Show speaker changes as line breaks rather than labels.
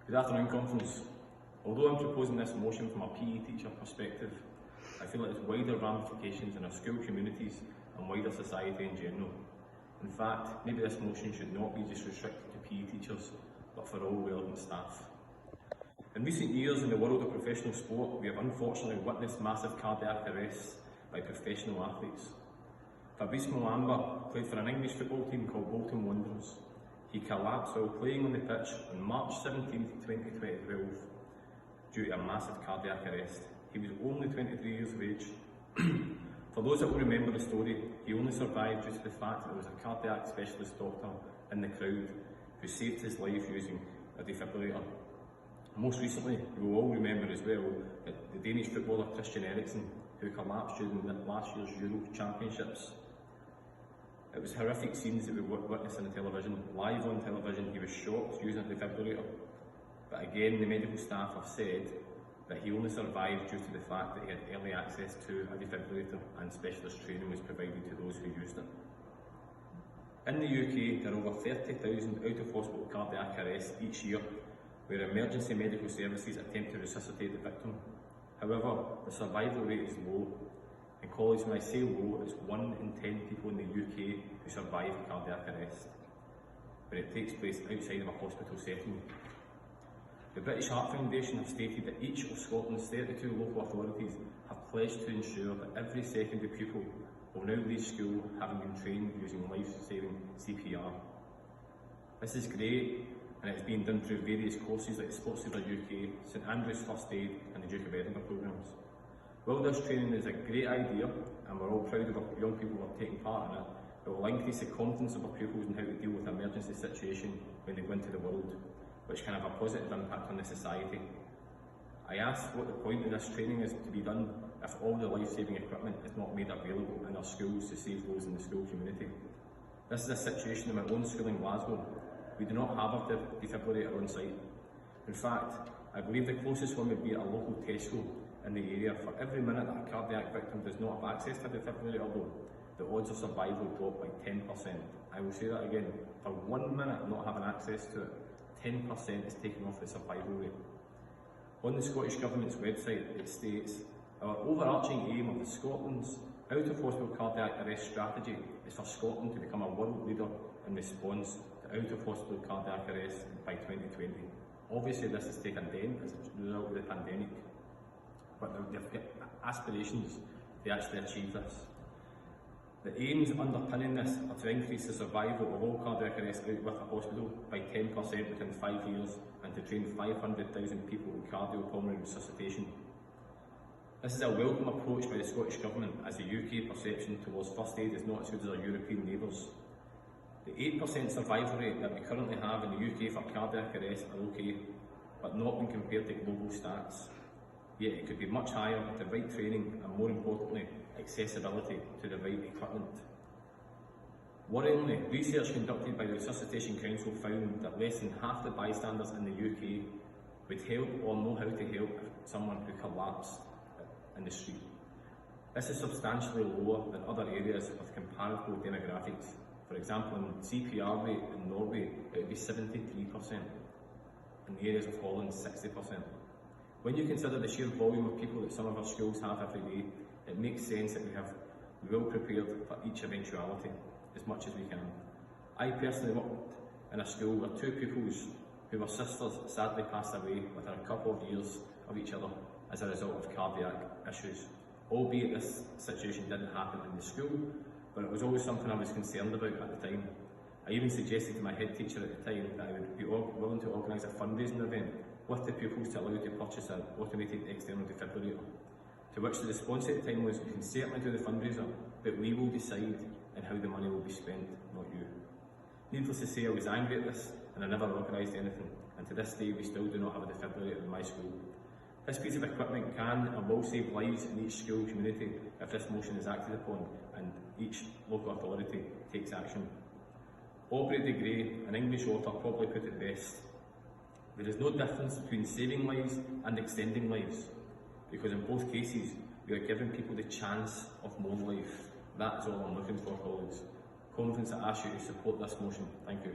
Good afternoon, Conference. Although I'm proposing this motion from a PE teacher perspective, I feel it has wider ramifications in our school communities and wider society in general. In fact, maybe this motion should not be just restricted to PE teachers, but for all relevant staff. In recent years in the world of professional sport, we have unfortunately witnessed massive cardiac arrests by professional athletes. Fabrice Muamba played for an English football team called Bolton Wanderers. He collapsed while playing on the pitch on March 17, 2012 due to a massive cardiac arrest. He was only 23 years of age. For those that will remember the story, he only survived due to the fact that there was a cardiac specialist doctor in the crowd who saved his life using a defibrillator. Most recently, we will all remember as well that the Danish footballer Christian Eriksen, who collapsed during last year's Euro Championships. It was horrific scenes that we witnessed on the television. Live on television, he was shot using a defibrillator. But again, the medical staff have said that he only survived due to the fact that he had early access to a defibrillator and specialist training was provided to those who used it. In the UK, there are over 30,000 out-of-hospital cardiac arrests each year, where emergency medical services attempt to resuscitate the victim. However, the survival rate is low. And colleagues, when I say low, it's 1 in 10 people in the UK who survive cardiac arrest, when it takes place outside of a hospital setting. The British Heart Foundation have stated that each of Scotland's 32 local authorities have pledged to ensure that every secondary pupil will now leave school having been trained using life-saving CPR. This is great, and it's being done through various courses like Sportskeeper UK, St Andrews First Aid and the Duke of Edinburgh programmes. While this training is a great idea, and we're all proud of our young people who are taking part in it, it will increase the confidence of our pupils in how to deal with an emergency situation when they go into the world, which can have a positive impact on the society. I asked what the point of this training is to be done if all the life-saving equipment is not made available in our schools to save those in the school community. This is a situation in my own school in Glasgow. We do not have a defibrillator on site. In fact, I believe the closest one would be at a local Tesco in the area. For every minute that a cardiac victim does not have access to a defibrillator though, the odds of survival drop by 10%. I will say that again. For 1 minute of not having access to it, 10% is taken off the survival rate. On the Scottish Government's website, it states, "Our overarching aim of Scotland's out-of-hospital cardiac arrest strategy is for Scotland to become a world leader in response to out-of-hospital cardiac arrest by 2020. Obviously this has taken a dent as a result of the pandemic, but they've got aspirations to actually achieve this. The aims underpinning this are to increase the survival of all cardiac arrests out with a hospital by 10% within 5 years and to train 500,000 people in cardiopulmonary resuscitation. This is a welcome approach by the Scottish Government, as the UK perception towards first aid is not as good as our European neighbours. The 8% survival rate that we currently have in the UK for cardiac arrest are okay, but not when compared to global stats. Yet it could be much higher with the right training and, more importantly, accessibility to the right equipment. Worryingly, research conducted by the Resuscitation Council found that less than half the bystanders in the UK would help or know how to help someone who collapsed in the street. This is substantially lower than other areas with comparable demographics. For example, in CPR rate in Norway, it would be 73%. In the areas of Holland, 60%. When you consider the sheer volume of people that some of our schools have every day, it makes sense that we have well prepared for each eventuality, as much as we can. I personally worked in a school where 2 pupils who were sisters sadly passed away within a couple of years of each other as a result of cardiac issues. Albeit this situation didn't happen in the school, but it was always something I was concerned about at the time. I even suggested to my head teacher at the time that I would be willing to organise a fundraising event with the pupils to allow to purchase an automated external defibrillator. To which the response at the time was, "We can certainly do the fundraiser, but we will decide on how the money will be spent, not you." Needless to say, I was angry at this and I never organised anything, and to this day we still do not have a defibrillator in my school. This piece of equipment can and will save lives in each school community if this motion is acted upon and each local authority takes action. Aubrey de Grey, an English author, probably put it best: "There is no difference between saving lives and extending lives, because in both cases we are giving people the chance of more life." That is all I'm looking for, colleagues. Conference, I ask you to support this motion. Thank you.